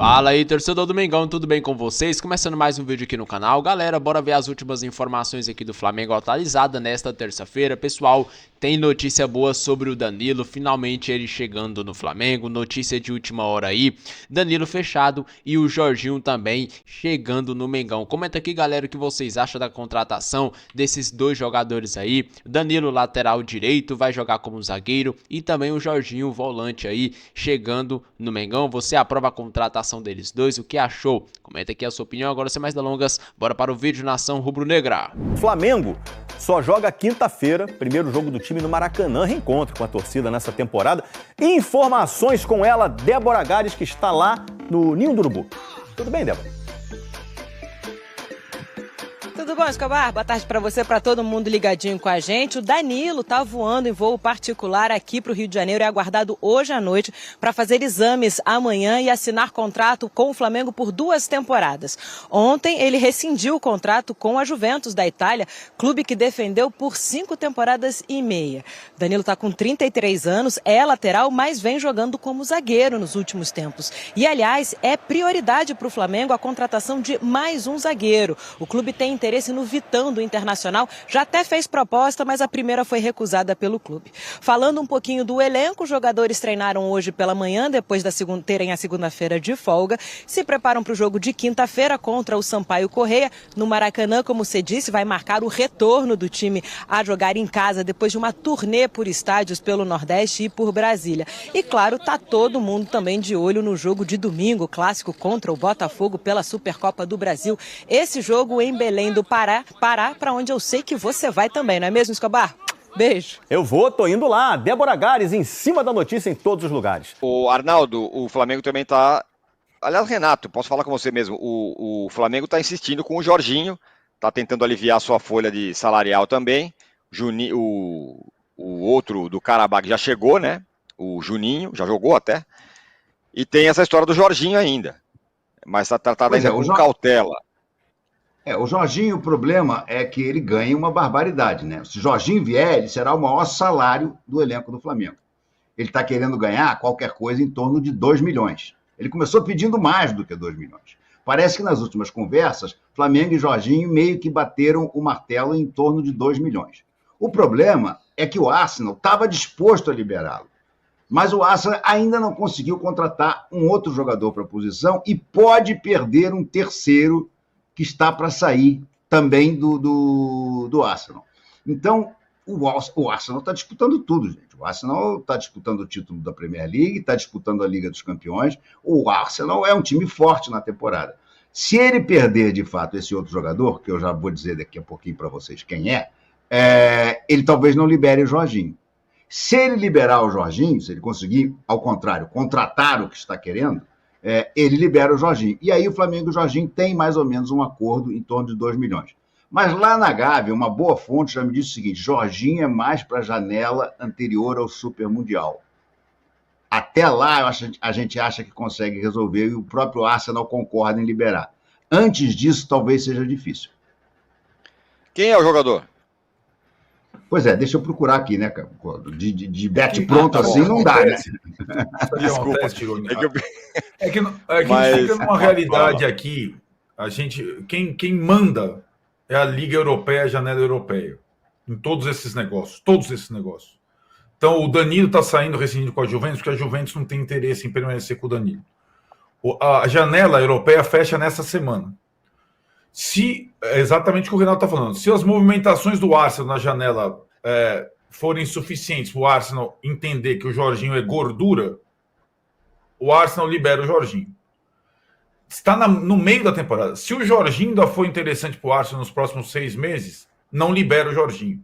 Fala aí, torcedor do Mengão, tudo bem com vocês? Começando mais um vídeo aqui no canal. Galera, bora ver as últimas informações aqui do Flamengo atualizada nesta terça-feira. Pessoal, tem notícia boa sobre o Danilo, finalmente ele chegando no Flamengo, notícia de última hora aí. Danilo fechado e o Jorginho também chegando no Mengão. Comenta aqui, galera, o que vocês acham da contratação desses dois jogadores aí. Danilo, lateral direito, vai jogar como zagueiro, e também o Jorginho, volante aí, chegando no Mengão. Você aprova a contratação deles dois? O que achou? Comenta aqui a sua opinião. Agora, sem mais delongas, bora para o vídeo Nação Rubro-Negra. Flamengo só joga quinta-feira, primeiro jogo do time no Maracanã, reencontro com a torcida nessa temporada. Informações com ela, Débora Gares, que está lá no Ninho do Urubu. Tudo bem, Débora? Tudo bom, Escobar? Boa tarde para você, para todo mundo ligadinho com a gente. O Danilo tá voando em voo particular aqui para o Rio de Janeiro. É aguardado hoje à noite para fazer exames amanhã e assinar contrato com o Flamengo por 2 temporadas. Ontem ele rescindiu o contrato com a Juventus da Itália, clube que defendeu por 5 temporadas e meia. Danilo tá com 33 anos, é lateral, mas vem jogando como zagueiro nos últimos tempos. E, aliás, é prioridade para o Flamengo a contratação de mais um zagueiro. O clube tem interesse no Vitão do Internacional, já até fez proposta, mas a primeira foi recusada pelo clube. Falando um pouquinho do elenco, os jogadores treinaram hoje pela manhã, depois da terem a segunda-feira de folga, se preparam para o jogo de quinta-feira contra o Sampaio Corrêa, no Maracanã, como você disse, vai marcar o retorno do time a jogar em casa, depois de uma turnê por estádios pelo Nordeste e por Brasília. E claro, tá todo mundo também de olho no jogo de domingo, clássico contra o Botafogo pela Supercopa do Brasil. Esse jogo em Belém do Pará, para onde eu sei que você vai também, não é mesmo, Escobar? Beijo. Eu vou, tô indo lá. Débora Gares, em cima da notícia em todos os lugares. O Arnaldo, o Flamengo também tá... Aliás, Renato, posso falar com você mesmo. O Flamengo tá insistindo com o Jorginho, tá tentando aliviar a sua folha de salarial também. O outro do Karabakh já chegou, né? O Juninho, já jogou até. E tem essa história do Jorginho ainda. Mas tá tratado ainda com cautela. O Jorginho, o problema é que ele ganha uma barbaridade, né? Se o Jorginho vier, ele será o maior salário do elenco do Flamengo. Ele está querendo ganhar qualquer coisa em torno de 2 milhões. Ele começou pedindo mais do que 2 milhões. Parece que nas últimas conversas, Flamengo e Jorginho meio que bateram o martelo em torno de 2 milhões. O problema é que o Arsenal estava disposto a liberá-lo. Mas o Arsenal ainda não conseguiu contratar um outro jogador para a posição e pode perder um terceiro que está para sair também do Arsenal. Então, o Arsenal está disputando tudo, gente. O Arsenal está disputando o título da Premier League, está disputando a Liga dos Campeões. O Arsenal é um time forte na temporada. Se ele perder, de fato, esse outro jogador, que eu já vou dizer daqui a pouquinho para vocês quem ele talvez não libere o Jorginho. Se ele liberar o Jorginho, se ele conseguir, ao contrário, contratar o que está querendo, ele libera o Jorginho. E aí o Flamengo e o Jorginho têm mais ou menos um acordo em torno de 2 milhões. Mas lá na Gávea, uma boa fonte já me disse o seguinte: Jorginho é mais para a janela anterior ao Super Mundial. Até lá a gente acha que consegue resolver e o próprio Arsenal concorda em liberar. Antes disso, talvez seja difícil. Quem é o jogador? Pois é, deixa eu procurar aqui, né, cara? De bet pronto assim não dá, né? Desculpa. É que a gente fica numa realidade aqui, quem manda é a Liga Europeia, a janela europeia, em todos esses negócios. Então, o Danilo está saindo rescindindo com a Juventus, porque a Juventus não tem interesse em permanecer com o Danilo. A janela europeia fecha nessa semana. É exatamente o que o Renato está falando. Se as movimentações do Arsenal na janela forem suficientes para o Arsenal entender que o Jorginho é gordura, o Arsenal libera o Jorginho. Está no meio da temporada. Se o Jorginho ainda for interessante para o Arsenal nos próximos 6 meses, não libera o Jorginho.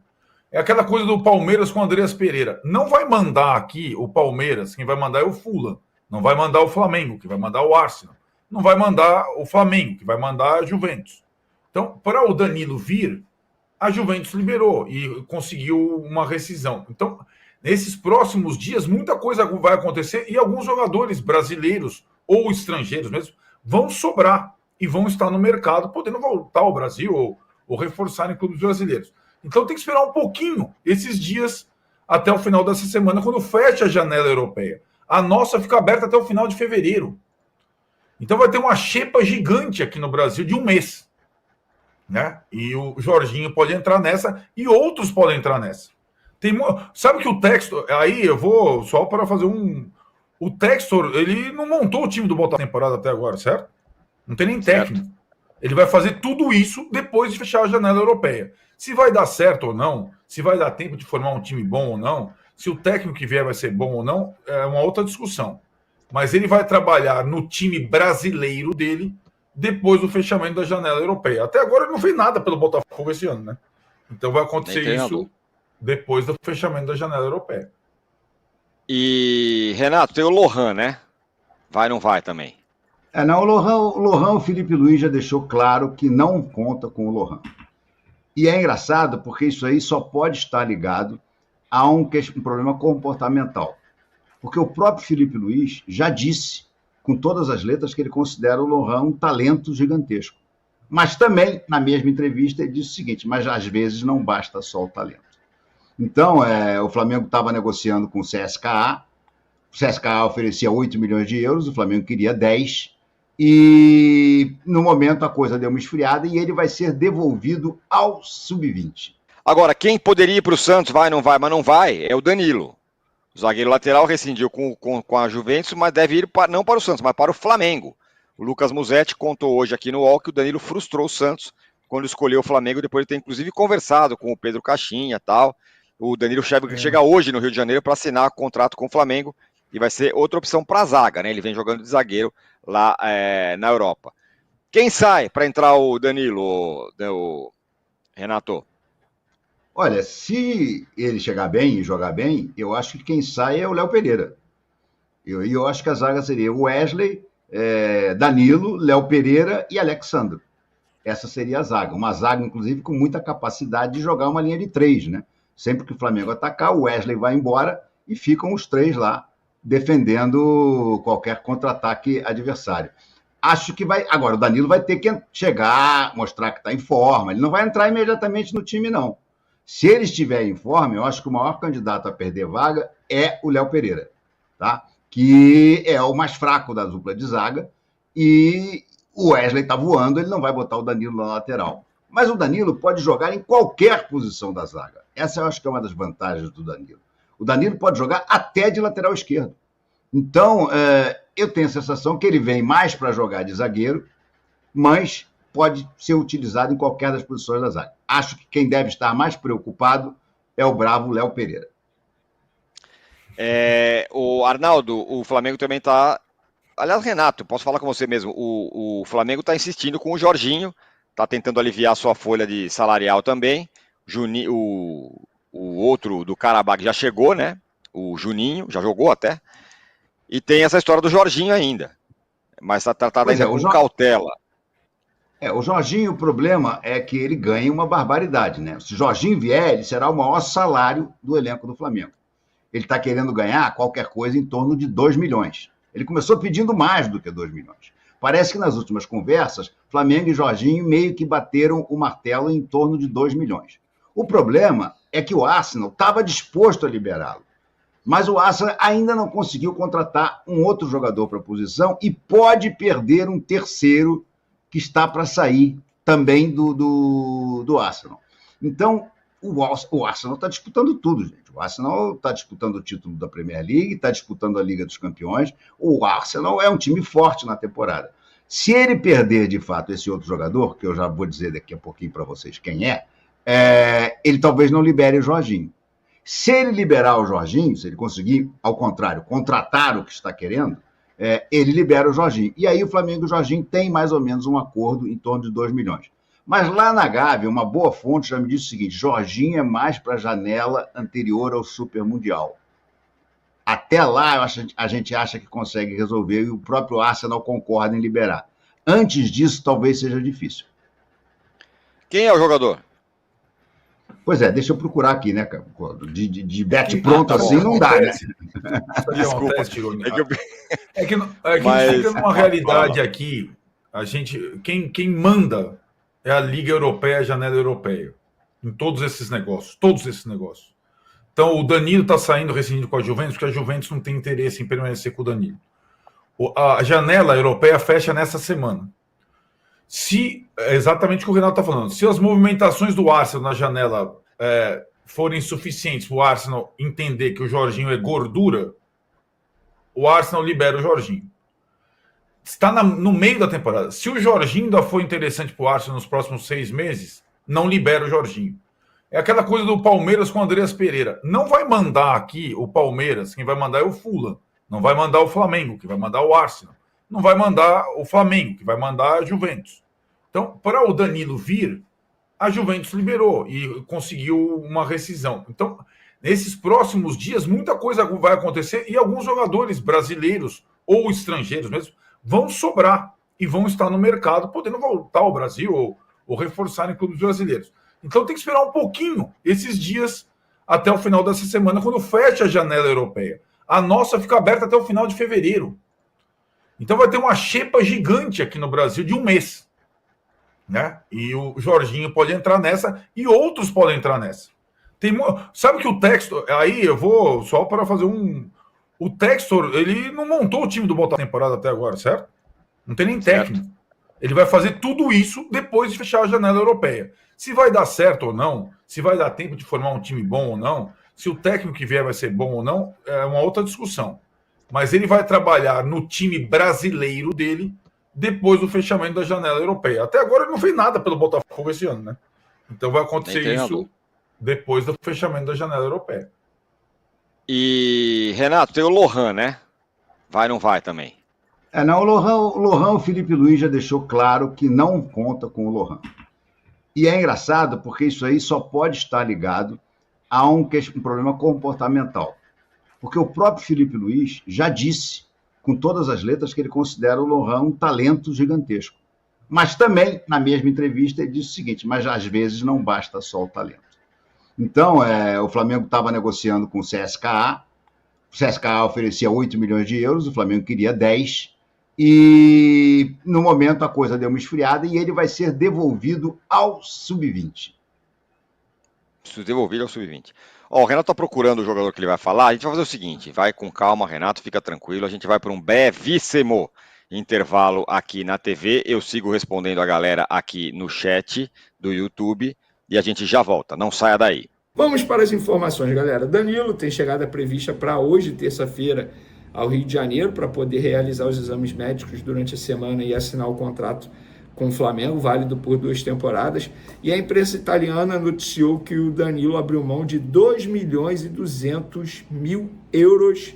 É aquela coisa do Palmeiras com o Andreas Pereira. Não vai mandar aqui o Palmeiras, quem vai mandar é o Fulham. Não vai mandar o Flamengo, que vai mandar o Arsenal. Não vai mandar o Flamengo, que vai mandar a Juventus. Então, para o Danilo vir, a Juventus liberou e conseguiu uma rescisão. Então, nesses próximos dias, muita coisa vai acontecer e alguns jogadores brasileiros ou estrangeiros mesmo vão sobrar e vão estar no mercado, podendo voltar ao Brasil ou reforçar em clubes brasileiros. Então, tem que esperar um pouquinho esses dias até o final dessa semana, quando fecha a janela europeia. A nossa fica aberta até o final de fevereiro. Então vai ter uma xepa gigante aqui no Brasil de um mês, né? E o Jorginho pode entrar nessa e outros podem entrar nessa. Sabe que o Textor, aí eu vou só para fazer o Textor, ele não montou o time do Botafogo na temporada até agora, certo? Não tem nem técnico. Certo. Ele vai fazer tudo isso depois de fechar a janela europeia. Se vai dar certo ou não, se vai dar tempo de formar um time bom ou não, se o técnico que vier vai ser bom ou não, é uma outra discussão. Mas ele vai trabalhar no time brasileiro dele depois do fechamento da janela europeia. Até agora ele não fez nada pelo Botafogo esse ano, né? Então vai acontecer isso depois do fechamento da janela europeia. E, Renato, tem o Lohan, né? Vai ou não vai também? Não, o Lohan, o Felipe Luiz já deixou claro que não conta com o Lohan. E é engraçado porque isso aí só pode estar ligado a um problema comportamental. Porque o próprio Felipe Luiz já disse, com todas as letras, que ele considera o Lohan um talento gigantesco. Mas também, na mesma entrevista, ele disse o seguinte, mas às vezes não basta só o talento. Então, o Flamengo estava negociando com o CSKA, o CSKA oferecia 8 milhões de euros, o Flamengo queria 10, e no momento a coisa deu uma esfriada e ele vai ser devolvido ao Sub-20. Agora, quem poderia ir para o Santos, vai, não vai, mas não vai, é o Danilo. O zagueiro lateral rescindiu com a Juventus, mas deve ir não para o Santos, mas para o Flamengo. O Lucas Musetti contou hoje aqui no UOL que o Danilo frustrou o Santos quando escolheu o Flamengo, depois de ter inclusive conversado com o Pedro Caixinha e tal. O Danilo chega hoje no Rio de Janeiro para assinar contrato com o Flamengo e vai ser outra opção para a zaga, né? Ele vem jogando de zagueiro lá na Europa. Quem sai para entrar o Danilo, o Renato? Olha, se ele chegar bem e jogar bem, eu acho que quem sai é o Léo Pereira. Eu acho que a zaga seria Wesley, Danilo, Léo Pereira e Alexandre. Essa seria a zaga. Uma zaga, inclusive, com muita capacidade de jogar uma linha de 3, né? Sempre que o Flamengo atacar, o Wesley vai embora e ficam os 3 lá, defendendo qualquer contra-ataque adversário. Acho que vai... Agora, o Danilo vai ter que chegar, mostrar que está em forma. Ele não vai entrar imediatamente no time, não. Se ele estiver em forma, eu acho que o maior candidato a perder vaga é o Léo Pereira, tá? Que é o mais fraco da dupla de zaga, e o Wesley está voando, ele não vai botar o Danilo na lateral. Mas o Danilo pode jogar em qualquer posição da zaga. Essa eu acho que é uma das vantagens do Danilo. O Danilo pode jogar até de lateral esquerdo. Então, eu tenho a sensação que ele vem mais para jogar de zagueiro, mas pode ser utilizado em qualquer das posições da zaga. Acho que quem deve estar mais preocupado é o bravo Léo Pereira. O Arnaldo, o Flamengo também está... Aliás, Renato, posso falar com você mesmo. O Flamengo está insistindo com o Jorginho, está tentando aliviar a sua folha de salarial também. O outro do Karabakh já chegou, né? O Juninho, já jogou até. E tem essa história do Jorginho ainda. Mas está tratado ainda com cautela. O Jorginho, o problema é que ele ganha uma barbaridade, né? Se o Jorginho vier, ele será o maior salário do elenco do Flamengo. Ele está querendo ganhar qualquer coisa em torno de 2 milhões. Ele começou pedindo mais do que 2 milhões. Parece que nas últimas conversas, Flamengo e Jorginho meio que bateram o martelo em torno de 2 milhões. O problema é que o Arsenal estava disposto a liberá-lo. Mas o Arsenal ainda não conseguiu contratar um outro jogador para a posição e pode perder um terceiro que está para sair também do Arsenal. Então, o Arsenal está disputando tudo, gente. O Arsenal está disputando o título da Premier League, está disputando a Liga dos Campeões. O Arsenal é um time forte na temporada. Se ele perder, de fato, esse outro jogador, que eu já vou dizer daqui a pouquinho para vocês quem ele talvez não libere o Jorginho. Se ele liberar o Jorginho, se ele conseguir, ao contrário, contratar o que está querendo, ele libera o Jorginho. E aí o Flamengo e o Jorginho têm mais ou menos um acordo em torno de 2 milhões. Mas lá na Gávea, uma boa fonte já me disse o seguinte: Jorginho é mais para a janela anterior ao Super Mundial. Até lá a gente acha que consegue resolver e o próprio Arsenal concorda em liberar. Antes disso, talvez seja difícil. Quem é o jogador? Pois deixa eu procurar aqui, né, cara? De bet pronto assim não dá, né? Desculpa. É que a gente fica numa realidade aqui, quem manda é a Liga Europeia, a janela europeia, em todos esses negócios. Então, o Danilo está saindo rescindido com a Juventus, porque a Juventus não tem interesse em permanecer com o Danilo. A janela europeia fecha nessa semana. É exatamente o que o Renato está falando. Se as movimentações do Arsenal na janela forem suficientes para o Arsenal entender que o Jorginho é gordura, o Arsenal libera o Jorginho. Está no meio da temporada. Se o Jorginho ainda for interessante para o Arsenal nos próximos 6 meses, não libera o Jorginho. É aquela coisa do Palmeiras com o Andreas Pereira. Não vai mandar aqui o Palmeiras, quem vai mandar é o Fulham. Não vai mandar o Flamengo, que vai mandar o Arsenal. Não vai mandar o Flamengo, que vai mandar a Juventus. Então, para o Danilo vir, a Juventus liberou e conseguiu uma rescisão. Então, nesses próximos dias, muita coisa vai acontecer e alguns jogadores brasileiros ou estrangeiros mesmo vão sobrar e vão estar no mercado, podendo voltar ao Brasil ou reforçar em clubes brasileiros. Então, tem que esperar um pouquinho esses dias até o final dessa semana, quando fecha a janela europeia. A nossa fica aberta até o final de fevereiro. Então vai ter uma xepa gigante aqui no Brasil de 1 mês. Né? E o Jorginho pode entrar nessa e outros podem entrar nessa. Sabe que o Textor... Aí eu vou só para fazer o Textor, ele não montou o time do Botafogo na temporada até agora, certo? Não tem nem técnico. Certo. Ele vai fazer tudo isso depois de fechar a janela europeia. Se vai dar certo ou não, se vai dar tempo de formar um time bom ou não, se o técnico que vier vai ser bom ou não, é uma outra discussão. Mas ele vai trabalhar no time brasileiro dele depois do fechamento da janela europeia. Até agora ele não fez nada pelo Botafogo esse ano, né? Então vai acontecer isso depois do fechamento da janela europeia. E, Renato, tem o Lohan, né? Vai ou não vai também? Não, o Lohan, o Felipe Luiz já deixou claro que não conta com o Lohan. E é engraçado porque isso aí só pode estar ligado a um problema comportamental. Porque o próprio Felipe Luiz já disse, com todas as letras, que ele considera o Lohan um talento gigantesco. Mas também, na mesma entrevista, ele disse o seguinte, mas às vezes não basta só o talento. Então, o Flamengo estava negociando com o CSKA, o CSKA oferecia 8 milhões de euros, o Flamengo queria 10, e no momento a coisa deu uma esfriada e ele vai ser devolvido ao Sub-20. Devolvido ao Sub-20. O Renato está procurando o jogador que ele vai falar. A gente vai fazer o seguinte, vai com calma, Renato, fica tranquilo. A gente vai para um brevíssimo intervalo aqui na TV. Eu sigo respondendo a galera aqui no chat do YouTube e a gente já volta. Não saia daí. Vamos para as informações, galera. Danilo tem chegada prevista para hoje, terça-feira, ao Rio de Janeiro, para poder realizar os exames médicos durante a semana e assinar o contrato com o Flamengo, válido por 2 temporadas, e a imprensa italiana noticiou que o Danilo abriu mão de 2.200.000 euros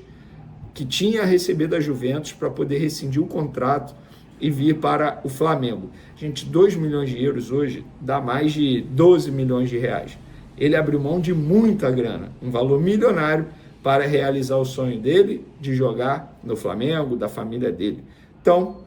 que tinha a receber da Juventus para poder rescindir o contrato e vir para o Flamengo. Gente, 2 milhões de euros hoje dá mais de 12 milhões de reais. Ele abriu mão de muita grana, um valor milionário, para realizar o sonho dele de jogar no Flamengo, da família dele. Então,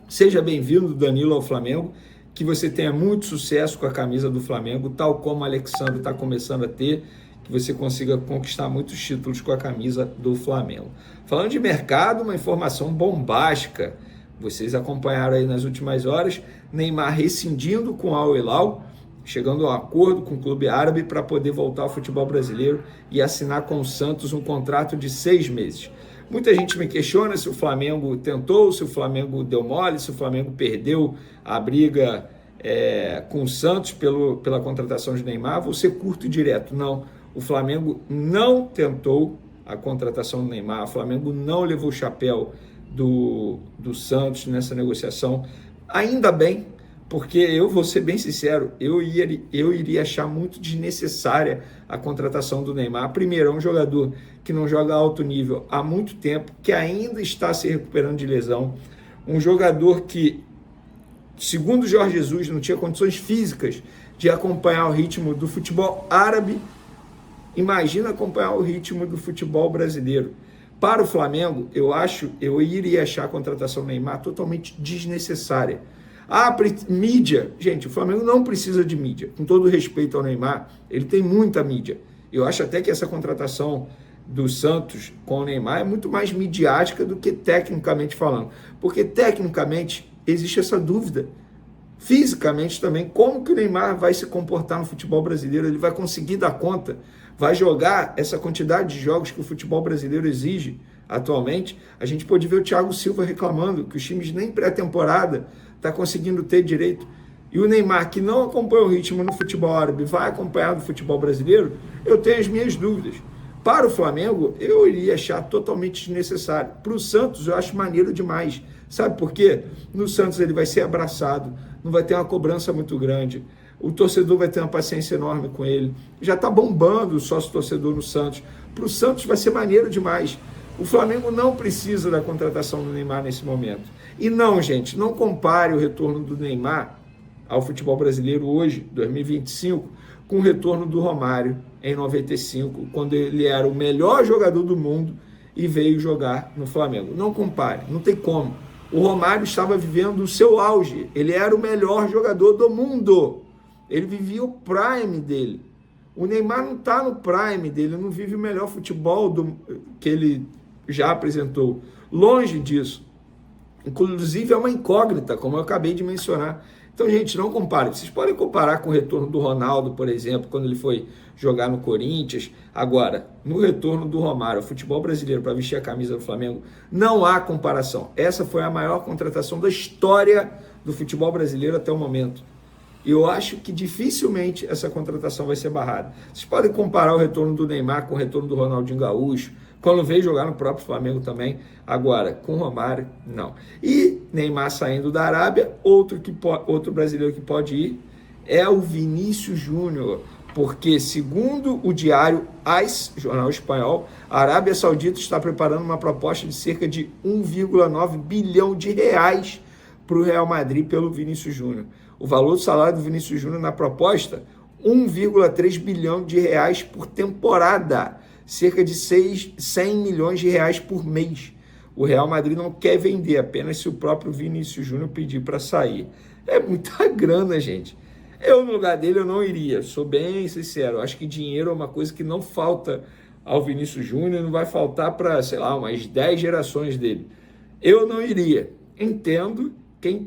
seja bem-vindo, Danilo, ao Flamengo, que você tenha muito sucesso com a camisa do Flamengo, tal como o Alexandre está começando a ter, que você consiga conquistar muitos títulos com a camisa do Flamengo. Falando de mercado, uma informação bombástica. Vocês acompanharam aí nas últimas horas, Neymar rescindindo com Al Hilal, chegando a um acordo com o clube árabe para poder voltar ao futebol brasileiro e assinar com o Santos um contrato de 6 meses. Muita gente me questiona se o Flamengo tentou, se o Flamengo deu mole, se o Flamengo perdeu a briga com o Santos pela contratação de Neymar. Vou ser curto e direto. Não, o Flamengo não tentou a contratação do Neymar, o Flamengo não levou o chapéu do Santos nessa negociação. Ainda bem, porque eu vou ser bem sincero, eu iria achar muito desnecessária a contratação do Neymar. Primeiro, é um jogador que não joga alto nível há muito tempo, que ainda está se recuperando de lesão, um jogador que, segundo o Jorge Jesus, não tinha condições físicas de acompanhar o ritmo do futebol árabe. Imagina acompanhar o ritmo do futebol brasileiro. Para o Flamengo, eu iria achar a contratação do Neymar totalmente desnecessária. Mídia. Gente, o Flamengo não precisa de mídia. Com todo respeito ao Neymar, ele tem muita mídia. Eu acho até que essa contratação do Santos com o Neymar é muito mais midiática do que tecnicamente falando. Porque tecnicamente existe essa dúvida. Fisicamente também, como que o Neymar vai se comportar no futebol brasileiro? Ele vai conseguir dar conta? Vai jogar essa quantidade de jogos que o futebol brasileiro exige atualmente, a gente pôde ver o Thiago Silva reclamando que os times nem pré-temporada estão conseguindo ter direito. E o Neymar, que não acompanha o ritmo no futebol árabe, vai acompanhar no futebol brasileiro, eu tenho as minhas dúvidas. Para o Flamengo, eu iria achar totalmente desnecessário. Para o Santos, eu acho maneiro demais. Sabe por quê? No Santos ele vai ser abraçado, não vai ter uma cobrança muito grande. O torcedor vai ter uma paciência enorme com ele. Já está bombando o sócio-torcedor no Santos. Para o Santos vai ser maneiro demais. O Flamengo não precisa da contratação do Neymar nesse momento. E não, gente, não compare o retorno do Neymar ao futebol brasileiro hoje, 2025, com o retorno do Romário em 95, quando ele era o melhor jogador do mundo e veio jogar no Flamengo. Não compare, não tem como. O Romário estava vivendo o seu auge. Ele era o melhor jogador do mundo. Ele vivia o prime dele. O Neymar não está no prime dele, não vive o melhor futebol que ele já apresentou. Longe disso. Inclusive é uma incógnita, como eu acabei de mencionar. Então, gente, não compare. Vocês podem comparar com o retorno do Ronaldo, por exemplo, quando ele foi jogar no Corinthians. Agora, no retorno do Romário ao futebol brasileiro para vestir a camisa do Flamengo, não há comparação. Essa foi a maior contratação da história do futebol brasileiro até o momento. Eu acho que dificilmente essa contratação vai ser barrada. Vocês podem comparar o retorno do Neymar com o retorno do Ronaldinho Gaúcho, quando veio jogar no próprio Flamengo também. Agora, com o Romário, não. E Neymar saindo da Arábia, outro brasileiro que pode ir é o Vinícius Júnior, porque segundo o diário AS, jornal espanhol, a Arábia Saudita está preparando uma proposta de cerca de 1,9 bilhão de reais para o Real Madrid pelo Vinícius Júnior. O valor do salário do Vinícius Júnior na proposta, 1,3 bilhão de reais por temporada, cerca de 100 milhões de reais por mês. O Real Madrid não quer vender, apenas se o próprio Vinícius Júnior pedir para sair. É muita grana, gente. Eu, no lugar dele, eu não iria. Sou bem sincero. Acho que dinheiro é uma coisa que não falta ao Vinícius Júnior, não vai faltar para, sei lá, umas 10 gerações dele. Eu não iria. Entendo quem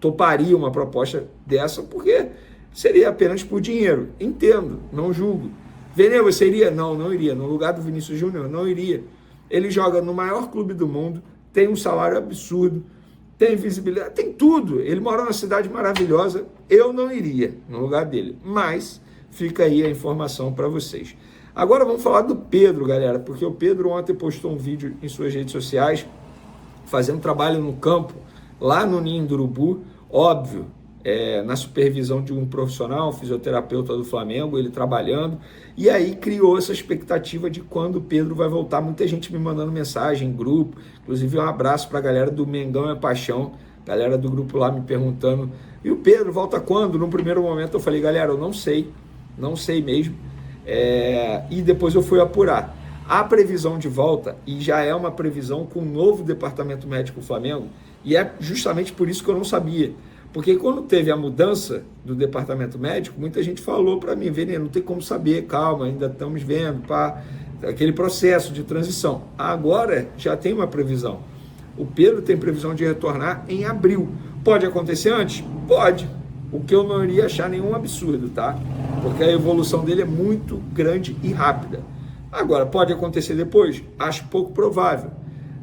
toparia uma proposta dessa, porque seria apenas por dinheiro. Entendo, não julgo. Vene, você iria? Não, não iria. No lugar do Vinícius Júnior, não iria. Ele joga no maior clube do mundo, tem um salário absurdo, tem visibilidade, tem tudo. Ele mora numa cidade maravilhosa. Eu não iria no lugar dele. Mas fica aí a informação para vocês. Agora vamos falar do Pedro, galera, porque o Pedro ontem postou um vídeo em suas redes sociais fazendo trabalho no campo, lá no Ninho do Urubu, óbvio, na supervisão de um profissional, um fisioterapeuta do Flamengo, ele trabalhando, e aí criou essa expectativa de quando o Pedro vai voltar. Muita gente me mandando mensagem em grupo, inclusive um abraço para a galera do Mengão é Paixão, galera do grupo lá me perguntando, e o Pedro volta quando? No primeiro momento eu falei, galera, eu não sei mesmo, e depois eu fui apurar. A previsão de volta, e já é uma previsão com o novo departamento médico do Flamengo, e é justamente por isso que eu não sabia. Porque quando teve a mudança do departamento médico, muita gente falou para mim, Vene, não tem como saber, calma, ainda estamos vendo, aquele processo de transição. Agora já tem uma previsão. O Pedro tem previsão de retornar em abril. Pode acontecer antes? Pode. O que eu não iria achar nenhum absurdo, tá? Porque a evolução dele é muito grande e rápida. Agora, pode acontecer depois? Acho pouco provável.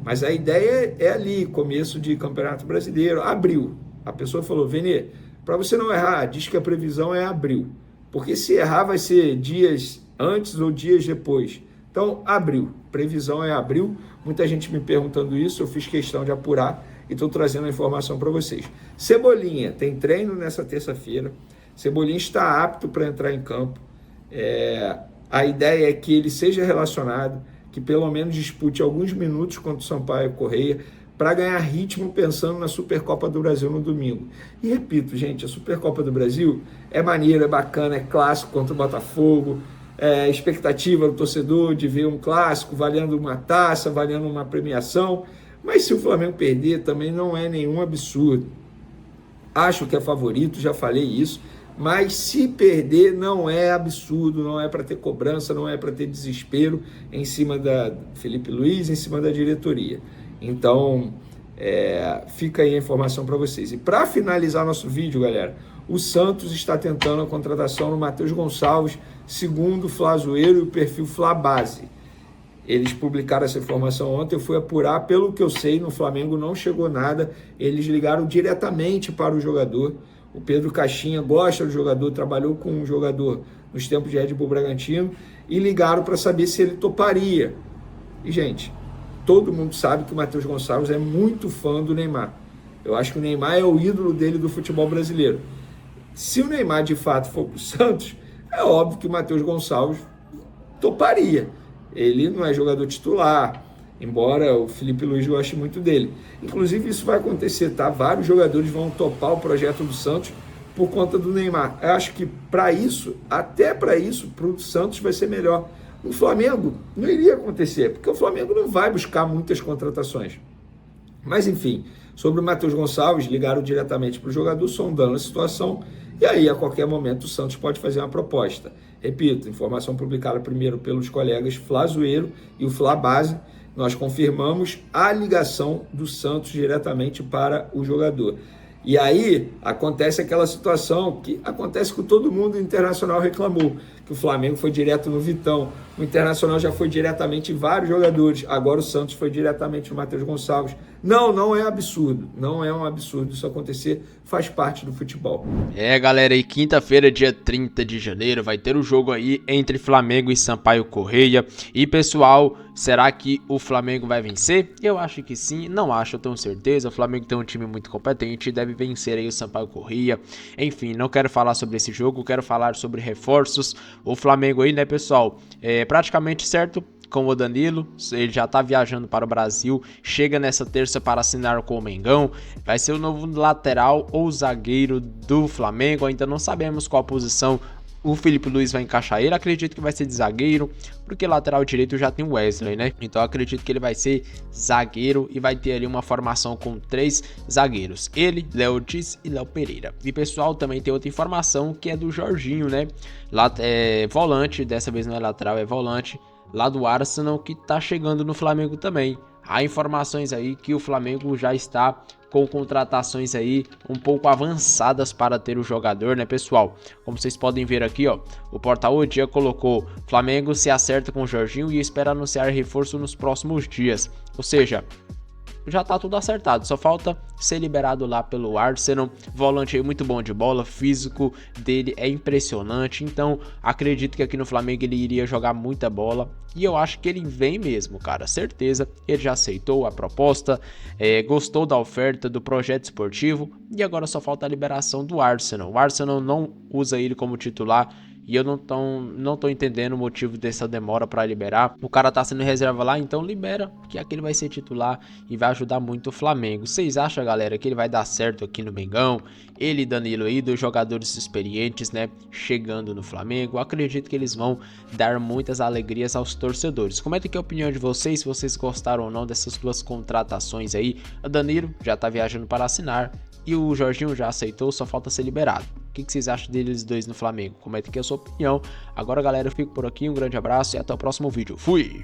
Mas a ideia é ali, começo de Campeonato Brasileiro, abril. A pessoa falou, Vene, para você não errar, diz que a previsão é abril. Porque se errar vai ser dias antes ou dias depois. Então, abril. Previsão é abril. Muita gente me perguntando isso, eu fiz questão de apurar e estou trazendo a informação para vocês. Cebolinha tem treino nessa terça-feira. Cebolinha está apto para entrar em campo. A ideia é que ele seja relacionado, que pelo menos dispute alguns minutos contra o Sampaio Correia, para ganhar ritmo pensando na Supercopa do Brasil no domingo. E repito, gente, a Supercopa do Brasil é maneira, é bacana, é clássico contra o Botafogo, é expectativa do torcedor de ver um clássico valendo uma taça, valendo uma premiação, mas se o Flamengo perder também não é nenhum absurdo. Acho que é favorito, já falei isso, mas se perder não é absurdo, não é para ter cobrança, não é para ter desespero em cima da Felipe Luiz, em cima da diretoria. Então, fica aí a informação para vocês. E para finalizar nosso vídeo, galera, o Santos está tentando a contratação do Matheus Gonçalves, segundo o Flazoeiro e o perfil Flabase. Eles publicaram essa informação ontem, eu fui apurar, pelo que eu sei, no Flamengo não chegou nada, eles ligaram diretamente para o jogador. O Pedro Caixinha gosta do jogador, trabalhou com o jogador nos tempos de Red Bull Bragantino, e ligaram para saber se ele toparia. E, gente, todo mundo sabe que o Matheus Gonçalves é muito fã do Neymar. Eu acho que o Neymar é o ídolo dele do futebol brasileiro. Se o Neymar de fato for para o Santos, é óbvio que o Matheus Gonçalves toparia. Ele não é jogador titular, embora o Felipe Luiz goste muito dele. Inclusive isso vai acontecer, tá? Vários jogadores vão topar o projeto do Santos por conta do Neymar. Eu acho que para isso, até para isso, para o Santos vai ser melhor. No Flamengo não iria acontecer, porque o Flamengo não vai buscar muitas contratações. Mas enfim, sobre o Matheus Gonçalves, ligaram diretamente para o jogador, sondando a situação, e aí a qualquer momento o Santos pode fazer uma proposta. Repito, informação publicada primeiro pelos colegas Flazoeiro e o Flabase, nós confirmamos a ligação do Santos diretamente para o jogador. E aí acontece aquela situação que acontece com todo mundo, o Internacional reclamou, que o Flamengo foi direto no Vitão, o Internacional já foi diretamente em vários jogadores, agora o Santos foi diretamente no Matheus Gonçalves. Não é absurdo, não é um absurdo isso acontecer, faz parte do futebol. Galera, e quinta-feira, dia 30 de janeiro, vai ter o jogo aí entre Flamengo e Sampaio Corrêa. E pessoal, será que o Flamengo vai vencer? Eu acho que sim, não acho, eu tenho certeza. O Flamengo tem um time muito competente, deve vencer aí o Sampaio Corrêa. Enfim, não quero falar sobre esse jogo, quero falar sobre reforços. O Flamengo aí, né, pessoal, é praticamente certo com o Danilo, ele já tá viajando para o Brasil, chega nessa terça para assinar com o Mengão, vai ser o novo lateral ou zagueiro do Flamengo, ainda não sabemos qual posição o Felipe Luiz vai encaixar ele, acredito que vai ser de zagueiro, porque lateral direito já tem o Wesley, né? Então acredito que ele vai ser zagueiro e vai ter ali uma formação com 3 zagueiros, ele, Léo Ortiz e Léo Pereira. E pessoal, também tem outra informação que é do Jorginho, né? Volante, dessa vez não é lateral, é volante, lá do Arsenal, que tá chegando no Flamengo também. Há informações aí que o Flamengo já está com contratações aí um pouco avançadas para ter o jogador, né, pessoal? Como vocês podem ver aqui, ó, o portal O Dia colocou: Flamengo se acerta com o Jorginho e espera anunciar reforço nos próximos dias. Ou seja, já tá tudo acertado, só falta ser liberado lá pelo Arsenal. Volante aí muito bom de bola, físico dele é impressionante, então acredito que aqui no Flamengo ele iria jogar muita bola, e eu acho que ele vem mesmo, cara, certeza. Ele já aceitou a proposta, gostou da oferta, do projeto esportivo, e agora só falta a liberação do Arsenal. O Arsenal não usa ele como titular, e eu não tô entendendo o motivo dessa demora para liberar. O cara tá sendo reserva lá, então libera, que aqui ele vai ser titular e vai ajudar muito o Flamengo. Vocês acham, galera, que ele vai dar certo aqui no Mengão? Ele e Danilo aí, 2 jogadores experientes, né, chegando no Flamengo. Eu acredito que eles vão dar muitas alegrias aos torcedores. Comenta aqui a opinião de vocês, se vocês gostaram ou não dessas 2 contratações aí. O Danilo já tá viajando para assinar e o Jorginho já aceitou, só falta ser liberado. O que vocês acham deles 2 no Flamengo? Comenta aqui a sua opinião. Agora, galera, eu fico por aqui. Um grande abraço e até o próximo vídeo. Fui!